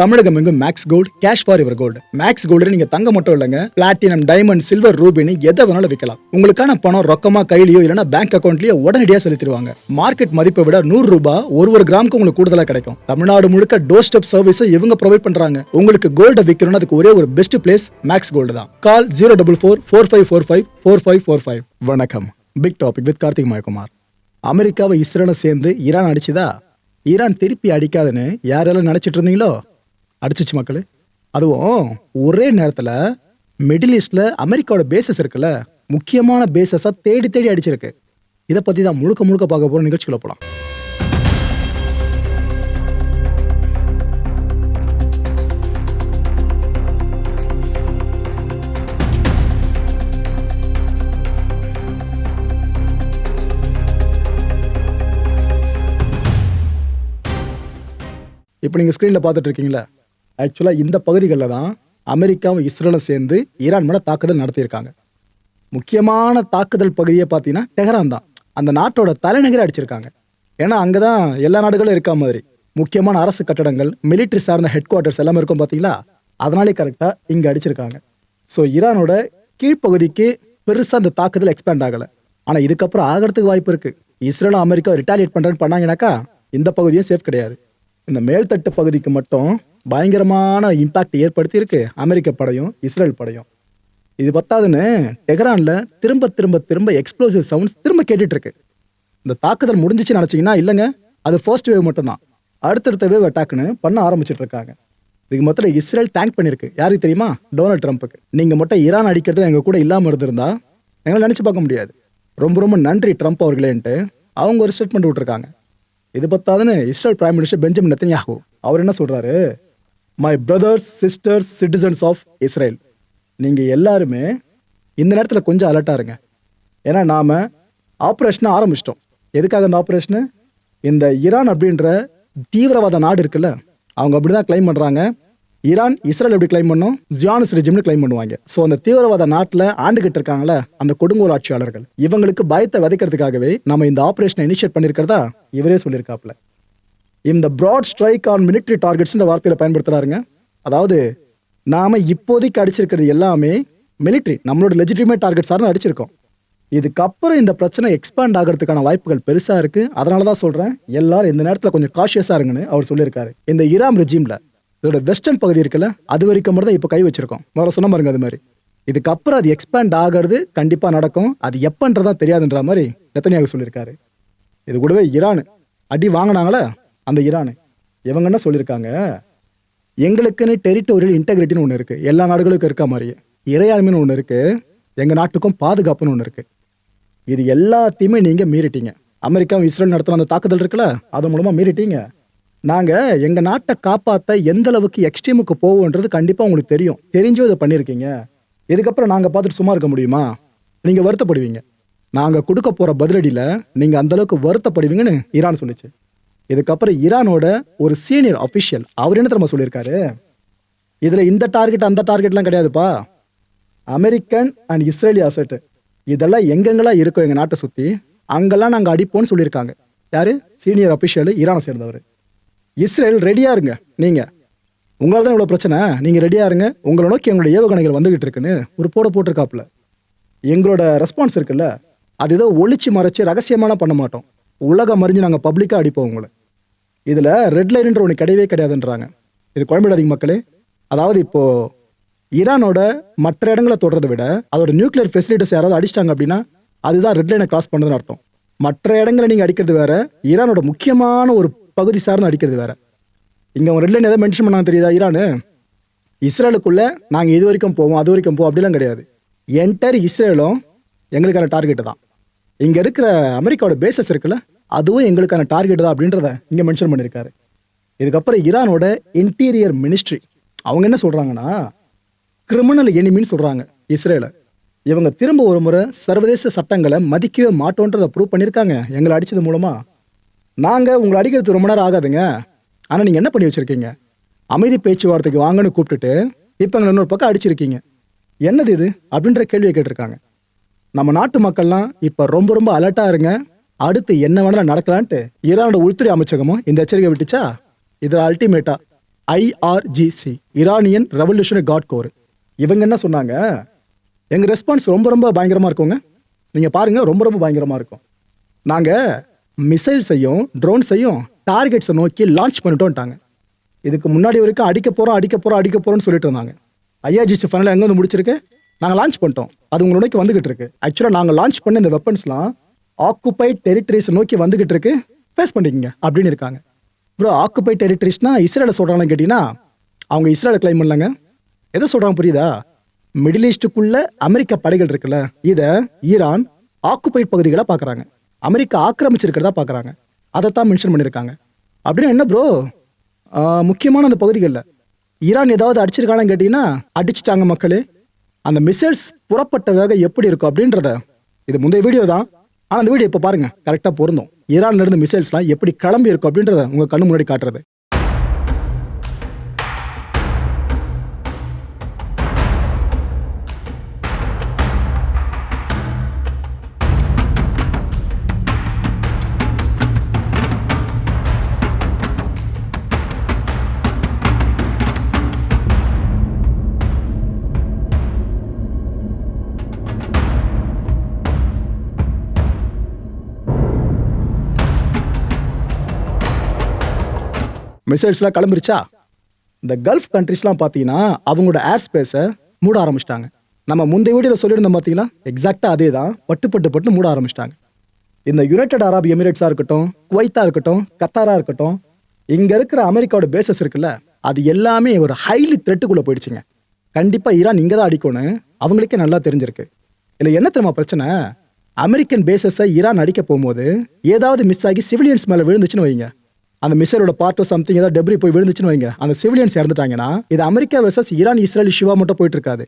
தமிழகம் எங்கும் Max Gold cash for your gold. Max Gold நீங்க தங்க மட்டும் இல்லைங்க, பிளாட்டினம், டைமண்ட், சில்வர், ரூபினி எதை வேணாலும் விற்கலாம். உங்களுக்கான பணம் ரொக்கமா கையிலயோ இல்லைன்னா பேங்க் அக்கௌண்ட்லயோ உடனடியாக செலுத்திடுவாங்க. மார்க்கெட் மதிப்பை விட 100 ரூபாய் ஒரு கிராமுக்கு உங்களுக்கு கூடுதலா கிடைக்கும். தமிழ்நாடு முழுக்க டோர் ஸ்டெப் சர்வீஸும் இவங்க ப்ரொவைட் பண்றாங்க. உங்களுக்கு கோல்ட விற்கணும்னா அதுக்கு ஒரே ஒரு பெஸ்ட் பிளேஸ் மேக்ஸ் கோல்டு தான். கால் 04445454545. வணக்கம். Big topic with Karthik Mayakumar. அமெரிக்காவை இஸ்ரேலை சேர்ந்து ஈரான் அடிச்சுதா? ஈரான் திருப்பி அடிக்காதுன்னு யாரெல்லாம் நினைச்சிட்டு இருந்தீங்களோ அடிச்சிச்சு மக்களே. அதுவும் ஒரே நேரத்தில் மிடில் ஈஸ்ட்ல அமெரிக்காவோட பேசஸ் இருக்குல்ல, முக்கியமான பேசஸா தேடி தேடி அடிச்சிருக்கு. இதை பத்தி தான் முழுக்க முழுக்க பார்க்க போற நிகழ்ச்சிக்குள்ள போலாம். இப்போ நீங்க ஸ்கிரீன்ல பார்த்துட்டு இருக்கீங்களா, ஆக்சுவலாக இந்த பகுதிகளில் தான் அமெரிக்காவும் இஸ்ரேலும் சேர்ந்து ஈரான் மேலே தாக்குதல் நடத்தியிருக்காங்க. முக்கியமான தாக்குதல் பகுதியை பார்த்தீங்கன்னா டெஹரான் தான். அந்த நாட்டோட தலைநகரை அடிச்சிருக்காங்க. ஏன்னா அங்கே தான் எல்லா நாடுகளும் இருக்கா மாதிரி முக்கியமான அரசு கட்டடங்கள், மிலிட்ரி சார்ந்த ஹெட் குவார்ட்டர்ஸ் எல்லாமே இருக்கும் பார்த்தீங்களா. அதனாலே கரெக்டாக இங்கே அடிச்சிருக்காங்க. ஸோ ஈரானோட கீழ்ப்பகுதிக்கு பெருசாக அந்த தாக்குதல் எக்ஸ்பேண்ட் ஆகலை. ஆனால் இதுக்கப்புறம் ஆகிறதுக்கு வாய்ப்பு இருக்குது. இஸ்ரேலும் அமெரிக்கா ரிட்டாலியேட் பண்ணுறேன்னு பண்ணாங்கன்னாக்கா இந்த பகுதியும் சேஃப் கிடையாது. இந்த மேல்தட்டு பகுதிக்கு மட்டும் பயங்கரமான இம்பாக்ட் ஏற்படுத்தி இருக்கு அமெரிக்க படையும் இஸ்ரேல் படையும். இது பத்தாதுன்னு டெஹரான்ல திரும்ப திரும்ப திரும்ப எக்ஸ்ப்ளோசிவ் சவுண்ட்ஸ் திரும்ப கேட்டுட்டு இருக்கு. இந்த தாக்குதல் முடிஞ்சிச்சு நினைச்சீங்கன்னா இல்லைங்க, அது ஃபர்ஸ்ட் வேவ் மட்டும் தான். அடுத்தடுத்த வேவ் அட்டாக்னு பண்ண ஆரம்பிச்சிட்டு இருக்காங்க. இதுக்கு மொத்தம் இஸ்ரேல் தேங்க் பண்ணிருக்கு. யாருக்கு தெரியுமா? டொனால்ட் ட்ரம்ப்புக்கு. நீங்க மட்டும் ஈரான் அடிக்கிறது எங்க கூட இல்லாம இருந்திருந்தா எங்களை நினைச்சு பார்க்க முடியாது. ரொம்ப ரொம்ப நன்றி ட்ரம்ப் அவர்களேன்ட்டு அவங்க ஒரு ஸ்டேட்மெண்ட் விட்டுருக்காங்க. இது பத்தாதுன்னு Israel prime minister Benjamin Netanyahu அவர் என்ன சொல்றாரு? My brothers, sisters, citizens of Israel, நீங்க எல்லாருமே இந்த நேரத்தில் கொஞ்சம் அலர்ட்டா இருங்க. ஏன்னா நாம ஆப்ரேஷனை ஆரம்பிச்சிட்டோம். எதுக்காக இந்த ஆப்ரேஷனு? இந்த ஈரான் அப்படின்ற தீவிரவாத நாடு இருக்குல்ல, அவங்க அப்படிதான் கிளைம் பண்றாங்க. ஈரான் இஸ்ரேல் எப்படி கிளைம் பண்ணும்? ஜியானிஸ்ட் ரெஜிம்னு கிளைம் பண்ணுவாங்க. ஸோ அந்த தீவிரவாத நாட்டில் ஆண்டுகிட்டு இருக்காங்களே அந்த கொடுங்கோல் ஆட்சியாளர்கள், இவங்களுக்கு பயத்தை விதைக்கிறதுக்காகவே நம்ம இந்த ஆப்ரேஷனை இனிஷியேட் பண்ணியிருக்கிறதா இவரே சொல்லியிருக்காப்ல. இந்த broad strike on military targets வார்த்தையில பயன்படுத்துறாருங்க. அதாவது நாம இப்போதைக்கு அடிச்சிருக்கிறது எல்லாமே மிலிட்ரி, நம்மளோட லெஜிட்டிமேட் டார்கெட் சார்ந்து அடிச்சிருக்கோம். இதுக்கப்புறம் இந்த பிரச்சனை எக்ஸ்பேண்ட் ஆகிறதுக்கான வாய்ப்புகள் பெருசா இருக்கு. அதனாலதான் சொல்றேன், எல்லாரும் இந்த நேரத்தில் கொஞ்சம் காஷியஸா இருங்கன்னு அவர் சொல்லியிருக்காரு. இந்த ஈரான் ரெஜிம்ல இதோட வெஸ்டர்ன் பகுதி இருக்குல்ல, அது வரைக்கும் மட்டும் தான் இப்போ கை வச்சிருக்கோம். முதல்ல சொன்ன பாருங்க, அது மாதிரி இதுக்கப்புறம் அது எக்ஸ்பேண்ட் ஆகிறது கண்டிப்பா நடக்கும். அது எப்பன்றதா தெரியாதுன்ற மாதிரி நெத்தன்யாஹூ சொல்லியிருக்காரு. இது கூடவே ஈரான் அடி வாங்கினாங்களே, அந்த ஈரான் இவங்க என்ன சொல்லியிருக்காங்க? எங்களுக்குன்னு டெரிட்டோரியல் இன்டெகிரிட்டின்னு ஒன்று இருக்கு, எல்லா நாடுகளுக்கும் இருக்க மாதிரியே இறையாண்மைன்னு ஒன்று இருக்கு, எங்க நாட்டுக்கும் பாதுகாப்புன்னு ஒன்று இருக்கு. இது எல்லாத்தையுமே நீங்க மீறிட்டீங்க. அமெரிக்காவும் இஸ்ரேல் நடத்துற அந்த தாக்குதல் இருக்குல்ல, அது மூலமா மீறிட்டீங்க. நாங்க எங்க நாட்டை காப்பாற்ற எந்த அளவுக்கு எக்ஸ்ட்ரீமுக்கு போவோன்றது கண்டிப்பா உங்களுக்கு தெரியும். தெரிஞ்சும் இதை பண்ணிருக்கீங்க. இதுக்கப்புறம் நாங்க பார்த்துட்டு சும்மா இருக்க முடியுமா? நீங்க வருத்தப்படுவீங்க. நாங்க கொடுக்க போற பதிலடியில நீங்க அந்த அளவுக்கு வருத்தப்படுவீங்கன்னு ஈரான் சொல்லிச்சு. இதுக்கப்புறம் ஈரானோட ஒரு சீனியர் அபிஷியல் அவர் என்ன தெரியுமா சொல்லியிருக்காரு? இதுல இந்த டார்கெட் அந்த டார்கெட்லாம் கிடையாதுப்பா, அமெரிக்கன் அண்ட் இஸ்ரேலி அசெட் இதெல்லாம் எங்கெங்கெல்லாம் இருக்கோ எங்க நாட்டை சுத்தி அங்கெல்லாம் நாங்க அடிப்போம்னு சொல்லியிருக்காங்க. யாரு? சீனியர் அபிஷியல், ஈரானை சேர்ந்தவர். இஸ்ரேல் ரெடியா இருங்க, நீங்க உங்களால தான் இவ்வளவு பிரச்சனை, நீங்க ரெடியா இருங்க, உங்களை நோக்கி எங்களோட ஏவுகணைகள் வந்துகிட்டு இருக்குன்னு ஒரு போட்டிருக்காப்புல. எங்களோட ரெஸ்பான்ஸ் இருக்குல்ல, அது ஏதோ ஒளிச்சு மறைச்சு ரகசியமான பண்ண மாட்டோம், உலகம் அறிஞ்சு நாங்கள் பப்ளிக்காக அடிப்போம் உங்களை. இதில் ரெட் லைன்ன்ற ஒன்று கிடையவே கிடையாதுன்றாங்க. இது குழம்பிடாதீங்க மக்களே. அதாவது இப்போ ஈரானோட மற்ற இடங்களை தொடர்றதை விட அதோட நியூக்ளியர் ஃபெசிலிட்டிஸ் யாராவது அடிச்சிட்டாங்க அப்படின்னா அதுதான் ரெட் லைனை கிராஸ் பண்ணுறதுன்னு அர்த்தம். மற்ற இடங்களை நீங்கள் அடிக்கிறது வேற, ஈரானோட முக்கியமான ஒரு பகுதி சார்ந்து அடிக்கிறது வேற. இங்கே அவங்க ரெட் லைன் எதாவது மென்ஷன் பண்ணாங்க தெரியுதா? ஈரானு இஸ்ரேலுக்குள்ள நாங்கள் இது வரைக்கும் போவோம் அது வரைக்கும் போவோம் அப்படிலாம் கிடையாது. என்டையர் இஸ்ரேலும் எங்களுக்கான டார்கெட்டு தான். இங்கே இருக்கிற அமெரிக்காவோட பேசஸ் இருக்குல்ல, அதுவும் எங்களுக்கான டார்கெட் தான் அப்படின்றத இங்கே மென்ஷன் பண்ணியிருக்காரு. இதுக்கப்புறம் ஈரானோட இன்டீரியர் மினிஸ்ட்ரி அவங்க என்ன சொல்கிறாங்கன்னா, கிரிமினல் எனிமின்னு சொல்கிறாங்க இஸ்ரேலை. இவங்க திரும்ப ஒரு முறை சர்வதேச சட்டங்களை மதிக்கவே மாட்டோன்றதை ப்ரூவ் பண்ணியிருக்காங்க எங்களை அடித்தது மூலமாக. நாங்கள் உங்களை அடிக்கிறது ரொம்ப நேரம் ஆகாதுங்க, ஆனால் நீங்கள் என்ன பண்ணி வச்சுருக்கீங்க? அமைதி பேச்சுவார்த்தைக்கு வாங்கன்னு கூப்பிட்டுட்டு இப்போ எங்களை இன்னொரு பக்கம் அடிச்சிருக்கீங்க. என்னது இது அப்படின்ற கேள்வியை கேட்டிருக்காங்க. நம்ம நாட்டு மக்கள்லாம் இப்போ ரொம்ப ரொம்ப அலர்ட்டாக இருங்க, அடுத்து என்ன வேணாலும் நடக்கலான்ட்டு ஈரானோட உள்துறை அமைச்சகமும் இந்த எச்சரிக்கை விட்டுச்சா. இதில் அல்டிமேட்டா IRGC, Iranian revolutionary guard corps. இவங்க என்ன சொன்னாங்க, எங்கள் ரெஸ்பான்ஸ் ரொம்ப ரொம்ப பயங்கரமாக இருக்குங்க, நீங்கள் பாருங்கள் ரொம்ப ரொம்ப பயங்கரமாக இருக்கும். நாங்கள் மிசைல்ஸையும் ட்ரோன்ஸையும் டார்கெட்ஸை நோக்கி லான்ச் பண்ணிட்டோம்ட்டாங்க. இதுக்கு முன்னாடி வரைக்கும் அடிக்க போகிறோம்னு சொல்லிட்டு இருந்தாங்க. ஐஆர்ஜிசி ஃபைனலாக எங்கே வந்து முடிச்சிருக்கு, நாங்கள் லான்ச் பண்ணிட்டோம், அது உங்களை நோக்கி வந்துகிட்டு இருக்கு. ஆக்சுவலாக நாங்கள் லான்ச் பண்ண இந்த வெப்பன்ஸ்லாம் ஆக்குபைட் டெரிட்டரிஸ் நோக்கி வந்துகிட்டு இருக்கு, ஃபேஸ் பண்ணிக்கங்க அப்படின்னு இருக்காங்க. ப்ரோ, ஆக்குபைட் டெரிட்டரிஸ்னா இஸ்ரேலை சொல்கிறாங்கன்னு கேட்டிங்கன்னா, அவங்க இஸ்ரேலை கிளைம் பண்ணலங்க. எதை சொல்கிறாங்க புரியுதா? மிடில் ஈஸ்ட்டுக்குள்ள அமெரிக்க படைகள் இருக்குல்ல, இதை ஈரான் ஆக்குபைட் பகுதிகளை பார்க்குறாங்க, அமெரிக்கா ஆக்கிரமிச்சிருக்கிறதா பார்க்குறாங்க, அதைத்தான் மென்ஷன் பண்ணியிருக்காங்க. அப்படின்னு என்ன ப்ரோ, முக்கியமான அந்த பகுதிகளில் ஈரான் ஏதாவது அடிச்சிருக்காங்கன்னு கேட்டிங்கன்னா அடிச்சிட்டாங்க மக்களே. அந்த மிசைல்ஸ் புறப்பட்ட வேகம் எப்படி இருக்கும் அப்படின்றத, இது முந்தைய வீடியோ தான், ஆனால் அந்த வீடியோ இப்போ பாருங்கள், கரெக்டாக பொருந்தும். ஈரான்ல இருந்து மிசைல்ஸ்லாம் எப்படி கிளம்பி இருக்கும் அப்படின்றத உங்கள் கண்ணு முன்னாடி காட்டுறது. மிசைல்ஸ்லாம் கிளம்பிருச்சா? இந்த கல்ஃப் கண்ட்ரிஸ்லாம் பார்த்தீங்கன்னா அவங்களோட ஏர் ஸ்பேஸை மூட ஆரம்பிச்சிட்டாங்க. நம்ம முந்தைய வீடியோவில் சொல்லியிருந்தோம் பார்த்தீங்களா, எக்ஸாக்டாக அதே தான், பட்டு மூட ஆரம்பிச்சிட்டாங்க. இந்த யுனைடெட் அரபு எமிரேட்ஸாக இருக்கட்டும், குவைத்தா இருக்கட்டும், கத்தாராக இருக்கட்டும், இங்கே இருக்கிற அமெரிக்காவோட பேசஸ் இருக்குல்ல, அது எல்லாமே ஒரு ஹைலி த்ரெட்டுக்குள்ளே போயிடுச்சுங்க. கண்டிப்பாக ஈரான் இங்கே தான் அடிக்கணும், அவங்களுக்கே நல்லா தெரிஞ்சிருக்கு. இல்லை என்ன தெரியுமா பிரச்சனை, அமெரிக்கன் பேசஸை ஈரான் அடிக்க போகும்போது ஏதாவது மிஸ் ஆகி சிவிலியன்ஸ் மேலே விழுந்துச்சுன்னு வைங்க, அந்த மிசைலோட பார்ட் சம்திங் ஏதாவது டெப்ரி போய் விழுந்துச்சுன்னு வைங்க, அந்த சிவிலியன்ஸ் இறந்துட்டாங்கன்னா இது அமெரிக்கா வெர்சஸ் ஈரான் இஸ்ரேல் இஷ்யூவா மட்டும் போயிட்டு இருக்காது.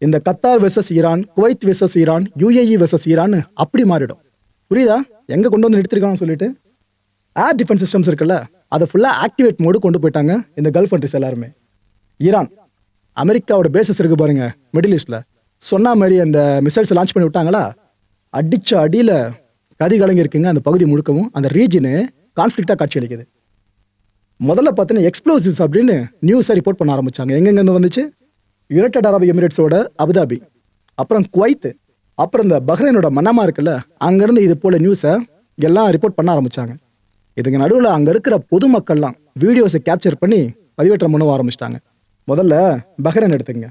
இந்த Qatar versus Iran, Kuwait versus Iran, UAE versus Iran அப்படி மாறிடும். புரியுதா எங்க கொண்டு வந்து நிறுத்திருக்காங்க சொல்லிட்டு? ஏர் டிஃபென்ஸ் சிஸ்டம்ஸ் இருக்குல்ல, அதை ஃபுல்லாக ஆக்டிவேட் மோடு கொண்டு போயிட்டாங்க இந்த கல்ஃப் கண்ட்ரிஸ் எல்லாருமே. ஈரான் அமெரிக்காவோட பேசஸ் இருக்கு பாருங்க மிடில் ஈஸ்ட்ல, சொன்ன மாதிரி அந்த மிசைல்ஸ் லான்ச் பண்ணி விட்டாங்களா, அடிச்ச அடியில் கதி கலங்கி இருக்குங்க அந்த பகுதி முழுக்கவும். அந்த ரீஜனு கான்ஃப்ளிக்டாக காட்சி அளிக்குது. முதல்ல பார்த்தீங்கன்னா எக்ஸ்ப்ளோசிவ்ஸ் அப்படின்னு நியூஸை ரிப்போர்ட் பண்ண ஆரம்பிச்சாங்க. எங்கெங்கேருந்து வந்துச்சு? யுனைடெட் அரபு எமிரேட்ஸோட அபுதாபி, அப்புறம் குவைத், அப்புறம் இந்த பஹ்ரைனோட மனாமா இருக்குல்ல, அங்கேருந்து இது போல நியூஸை எல்லாம் ரிப்போர்ட் பண்ண ஆரம்பிச்சாங்க. இதுக்கு நடுவில் அங்கே இருக்கிற பொதுமக்கள்லாம் வீடியோஸை கேப்சர் பண்ணி பதிவேற்றம் பண்ண ஆரம்பிச்சிட்டாங்க. முதல்ல பஹ்ரைன் எடுத்துங்க.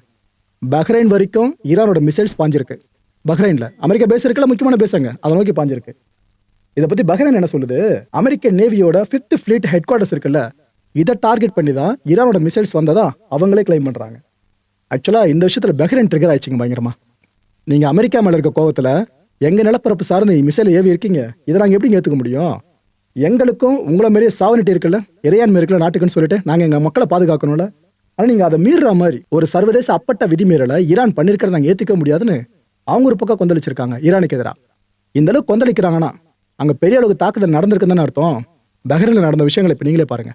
பஹ்ரைன் வரைக்கும் ஈரானோட மிசைல்ஸ் பாஞ்சிருக்கு. பஹ்ரைனில் அமெரிக்கா பேஸ் இருக்குல்ல, முக்கியமான பேசுங்க, அதை நோக்கி பாஞ்சிருக்கு. இதை பற்றி பஹ்ரைன் என்ன சொல்லுது, அமெரிக்க நேவியோட 5th ஃப்ளீட் ஹெட் குவார்ட்டர்ஸ் இருக்குல்ல, இதை டார்கெட் பண்ணி தான் ஈரானோட மிசைல்ஸ் வந்ததா அவங்களே கிளைம் பண்ணுறாங்க. ஆக்சுவலாக இந்த விஷயத்தில் பஹ்ரைன் ட்ரிகர் ஆயிடுச்சுங்க பயங்கரமா. நீங்கள் அமெரிக்கா மேலே இருக்க கோவத்தில் எங்கள் நிலப்பரப்பு சார்ந்து மிசைல் ஏவி இருக்கீங்க, இதை நாங்கள் எப்படி ஏற்றுக்க முடியும்? எங்களுக்கும் உங்களை மாரியே சாவனிட்டி இருக்குல்ல, இறையாண்மை இருக்குல்ல நாட்டுக்குன்னு சொல்லிட்டு நாங்கள் எங்கள் மக்களை பாதுகாக்கணும்ல. ஆனால் நீங்கள் அதை மீறுற மாதிரி ஒரு சர்வதேச அப்பட்ட விதிமீறலை ஈரான் பண்ணியிருக்கிறத நாங்கள் ஏற்றுக்க முடியாதுன்னு அவங்க ஒரு பக்கம் கொந்தளிச்சிருக்காங்க ஈரானுக்கு எதிராக. இந்த அளவுக்கு கொந்தளிக்கிறாங்கன்னா அங்கே பெரிய அளவுக்கு தாக்குதல் நடந்திருக்குன்னு தானே அர்த்தம். பஹ்ரைனில் நடந்த விஷயங்களை இப்போ நீங்களே பாருங்க.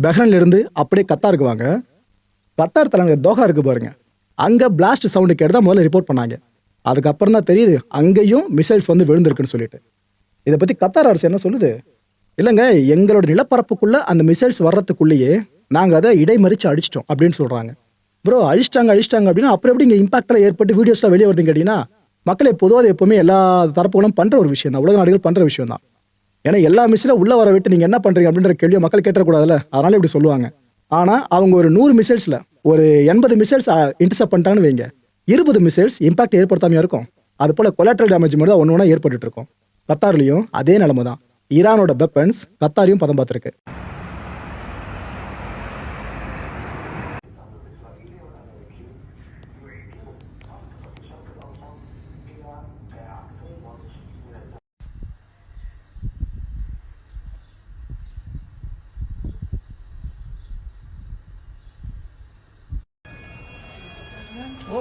பஹ்ரைன்ல இருந்து அப்படியே கத்தாருக்கு வாங்க. கத்தார் தலைநகர் தோஹா இருக்கு பாருங்க, அங்க பிளாஸ்ட் சவுண்டு கேட்டு தான் முதல்ல ரிப்போர்ட் பண்ணாங்க. அதுக்கப்புறம் தான் தெரியுது அங்கேயும் மிசைல்ஸ் வந்து விழுந்திருக்குன்னு சொல்லிட்டு. இதை பத்தி கத்தார் அரசு என்ன சொல்லுது, இல்லைங்க எங்களோட நிலப்பரப்புக்குள்ள அந்த மிசைல்ஸ் வர்றதுக்குள்ளேயே நாங்கள் அதை இடைமறிச்சு அடிச்சிட்டோம் அப்படின்னு சொல்றாங்க. ப்ரோ அழிச்சிட்டாங்க அப்படின்னா அப்புறம் எப்படி இங்கே இம்பாக்ட்லாம் ஏற்பட்டு வீடியோஸ்லாம் வெளியே வருதுன்னு கேட்டீங்கன்னா, மக்களை பொதுவாக எப்பவுமே எல்லா தரப்புகளும் பண்ற ஒரு விஷயம் தான், உலக நாடுகள் பண்ற விஷயம் தான். ஏன்னா எல்லா மிசைலும் உள்ள வர விட்டு நீங்க என்ன பண்றீங்க அப்படின்ற கேள்வியை மக்கள் கேட்டக்கூடாதுல்ல, அதனால இப்படி சொல்லுவாங்க. ஆனா அவங்க ஒரு 100 மிசைல்ஸ்ல ஒரு 80 மிசைல்ஸ் இன்டர்செப்ட் பண்ணிட்டாங்கன்னு வைங்க, 20 மிசைல்ஸ் இம்பாக்ட் ஏற்படுத்தாமையா இருக்கும். அது போல கொலாட்ரல் டேமேஜ் மாதிரி தான் ஒன்று ஏற்பட்டு இருக்கும். கத்தார்லையும் அதே நிலைமை தான். ஈரானோட வெப்பன்ஸ் கத்தாரையும் பதம் பார்த்துருக்கு.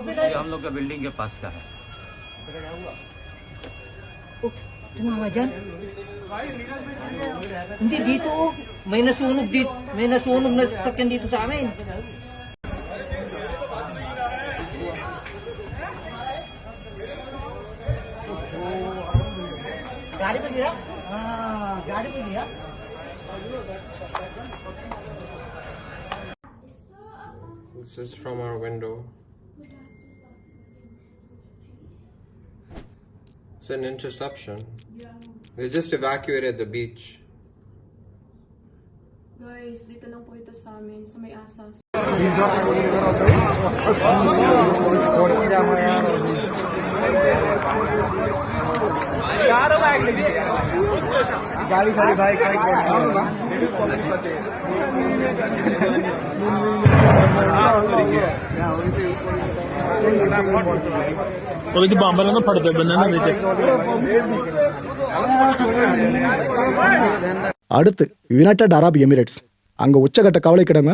ये हम लोग का बिल्डिंग के पास का है। Tumama dyan. Hindi dito. May nasunog dito. May nasunog na sasakyan dito sa amin. गाड़ी पे गिरा? हाँ, गाड़ी पे गिरा? This is from our window. It's an interception. We just evacuated the beach. Guys, dito lang po ito sa amin, sa may asas. गाड़ी सारी bike side ਉਹਦੇ ਬੰਬਲਾਂ ਨੂੰ ਫੜਦੇ ਬੰਦੇ ਨੇ ਵਿੱਚ அடுத்து யுனைடெட் அரப் எமிரேட்ஸ் அங்க உச்சகட்ட கவலை கிடங்க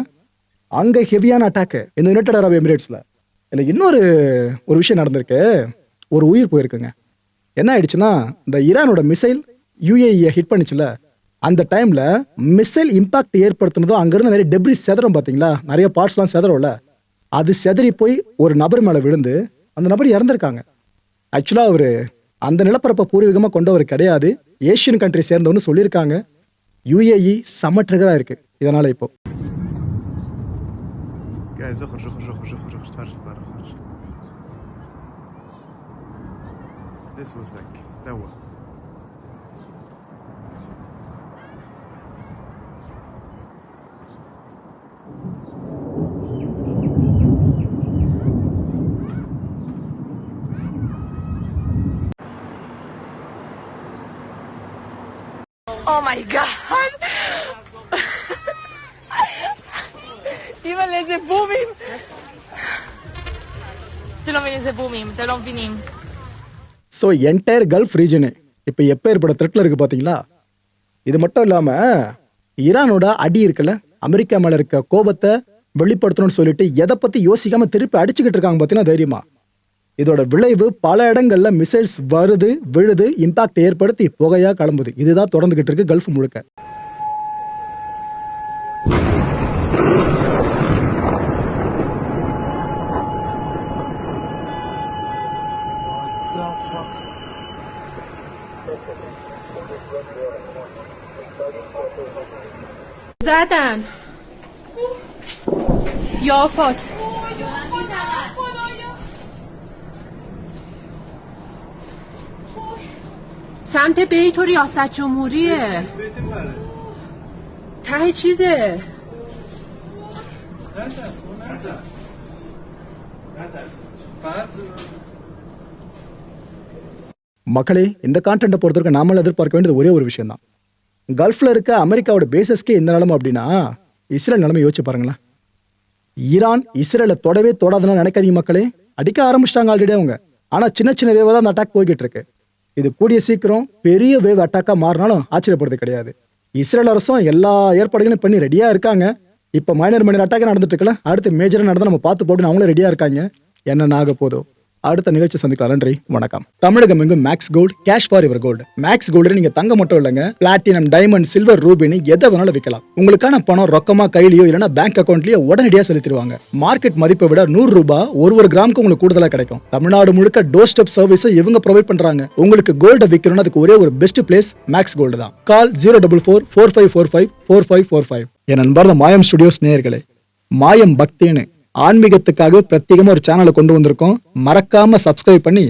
அங்க ஹெவியான அட்டாக்கு இந்த யுனைடெட் அரப் எமிரேட்ஸ்ல இல்லை இன்னொரு ஒரு விஷயம் நடந்திருக்கு. ஒரு உயிர் போயிருக்குங்க. என்ன ஆயிடுச்சுன்னா இந்த ஈரானோட மிசைல் யுஏஇயை ஹிட் பண்ணிச்சுல, அந்த டைம்ல மிசைல் இம்பாக்ட் ஏற்படுத்தினதும் அங்கிருந்து நிறைய டெப்ரிஸ் செதறும் பார்த்தீங்களா, நிறைய பார்ட்ஸ்லாம் செதறும்ல, அது செதறி போய் ஒரு நபர் மேலே விழுந்து அந்த நபர் இறந்துருக்காங்க. ஆக்சுவலாக அவர் அந்த நிலப்பரப்பை பூர்வீகமாக கொண்டவர் கிடையாது, ஏஷியன் கண்ட்ரி சேர்ந்தவன்னு சொல்லியிருக்காங்க. யுஏஇ செம்ம ட்ரிகராக இருக்கு இதனால இப்போ. جاهز اخرج اخرج اخرج اخرج اخرج خارج برا خارج. This was like دوا. Oh my God! Di ba lese bumim? Se non venisse bumim, se non finim. So entire gulf region இப்போ எப்போ ஏற்பட த்ரெட்டில் இருக்குது பார்த்தீங்களா. இது மட்டும் இல்லாமல் ஈரானோட அடி இருக்குல்ல, அமெரிக்கா மேலே இருக்க கோபத்தை வெளிப்படுத்தணும்னு சொல்லிட்டு எதை பற்றி யோசிக்காமல் திருப்பி அடிச்சுக்கிட்டு இருக்காங்க பார்த்தீங்கன்னா தைரியமா. இதோட விளைவு பல இடங்கள்ல மிசைல்ஸ் வருது, விழுது, இம்பாக்ட் ஏற்படுத்தி புகையா கிளம்புது. இதுதான் தொடர்ந்துகிட்டு இருக்கு கல்ஃப் முழுக்க. زدن یافات سمت بیت و ریاست جمهوریه ته چیزه மக்களே, இந்த கான்டென்ட்டை பொறுத்தவரைக்கும் நாமளும் எதிர்பார்க்க வேண்டியது ஒரே ஒரு விஷயம் தான். கல்ஃப்ல இருக்க அமெரிக்காவோட பேசஸ்க்கே இந்த நிலைமை அப்படின்னா இஸ்ரேல் நிலைமை யோசிச்சு பாருங்களேன். ஈரான் இஸ்ரேலை தொடவே தொடாதுன்னு நினைக்காதீங்க மக்களே. அடிக்க ஆரம்பிச்சிட்டாங்க ஆல்ரெடி அவங்க. ஆனா சின்ன சின்ன வேவா தான் அந்த அட்டாக் போய்கிட்டு இருக்கு. இது கூடிய சீக்கிரம் பெரிய வேவ் அட்டாக்கா மாறினாலும் ஆச்சரியப்படுறது கிடையாது. இஸ்ரேல் அரசும் எல்லா ஏற்பாடுகளையும் பண்ணி ரெடியா இருக்காங்க. இப்ப மைனர் அட்டாக் நடந்துட்டு இருக்குல்ல, அடுத்து மேஜரா நடந்தா நம்ம பார்த்து போட்டு அவங்களும் ரெடியா இருக்காங்க. என்ன ஆக போதோ அடுத்த நிகழ்ச்சி சந்திக்கலாம். நன்றி, வணக்கம். தமிழகம் எங்கும் Max Gold, cash for your gold. Max Gold நீங்க தங்க மட்டும் இல்லைங்க, பிளாட்டினம், டைமண்ட், சில்வர், ரூபினி எதை வேணாலும் விற்கலாம். உங்களுக்கான பணம் ரொக்கமா கையிலயோ இல்லைன்னா பேங்க் அக்கௌண்ட்லயோ உடனடியா செலுத்திடுவாங்க. மார்க்கெட் மதிப்பை விட 100 ரூபாய் ஒரு கிராமுக்கு உங்களுக்கு கூடுதலா கிடைக்கும். தமிழ்நாடு முழுக்க டோர் ஸ்டெப் சர்வீஸ் இவங்க ப்ரொவைட் பண்றாங்க. உங்களுக்கு கோல்ட விற்கணும்னு அதுக்கு ஒரே ஒரு பெஸ்ட் பிளேஸ் மேக்ஸ் கோல்டு தான். கால் 04445454545. என் அன்பார்ந்த மாயம் ஸ்டுடியோஸ் நேயர்களே, மாயம் பக்தின்னு ஆன்மீகத்துக்காக பிரத்யேகமா ஒரு சேனலை கொண்டு வந்திருக்கோம். மறக்காம சப்ஸ்கிரைப் பண்ணி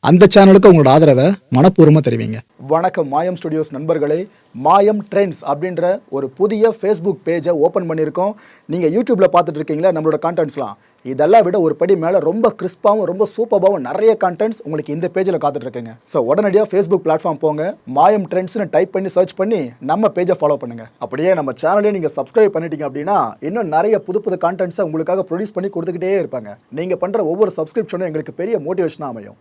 அந்த சேனலுக்கு உங்களோட ஆதரவை மனப்பூர்வமா தெரிவிங்க. வணக்கம் மாயம் ஸ்டுடியோஸ் நண்பர்களே. மாயம் ட்ரெண்ட்ஸ் அப்படின்ற ஒரு புதிய ஃபேஸ்புக் பேஜை ஓப்பன் பண்ணியிருக்கோம். நீங்கள் யூடியூப்ல பார்த்துட்டு இருக்கீங்களா நம்மளோட கான்டென்ட்ஸ்லாம். இதெல்லாம் விட ஒரு படி மேலே ரொம்ப கிறிஸ்பாவும் ரொம்ப சூப்பராகவும் நிறைய கான்டென்ட்ஸ் உங்களுக்கு இந்த பேஜில் காத்துட்டு இருக்குங்க. ஸோ உடனடியாக ஃபேஸ்புக் பிளாட்ஃபார்ம் போங்க, மாயம் ட்ரெண்ட்ஸ்னு டைப் பண்ணி சர்ச் பண்ணி நம்ம பேஜை ஃபாலோ பண்ணுங்க. அப்படியே நம்ம சேனலையும் நீங்கள் சப்ஸ்கிரைப் பண்ணிட்டீங்க அப்படின்னா இன்னும் நிறைய புது புது கான்டென்ட்ஸை உங்களுக்காக ப்ரொடியூஸ் பண்ணி கொடுத்துக்கிட்டே இருப்பாங்க. நீங்கள் பண்ணுற ஒவ்வொரு சப்ஸ்கிரிப்ஷனும் எங்களுக்கு பெரிய மோட்டிவேஷனாக அமையும்.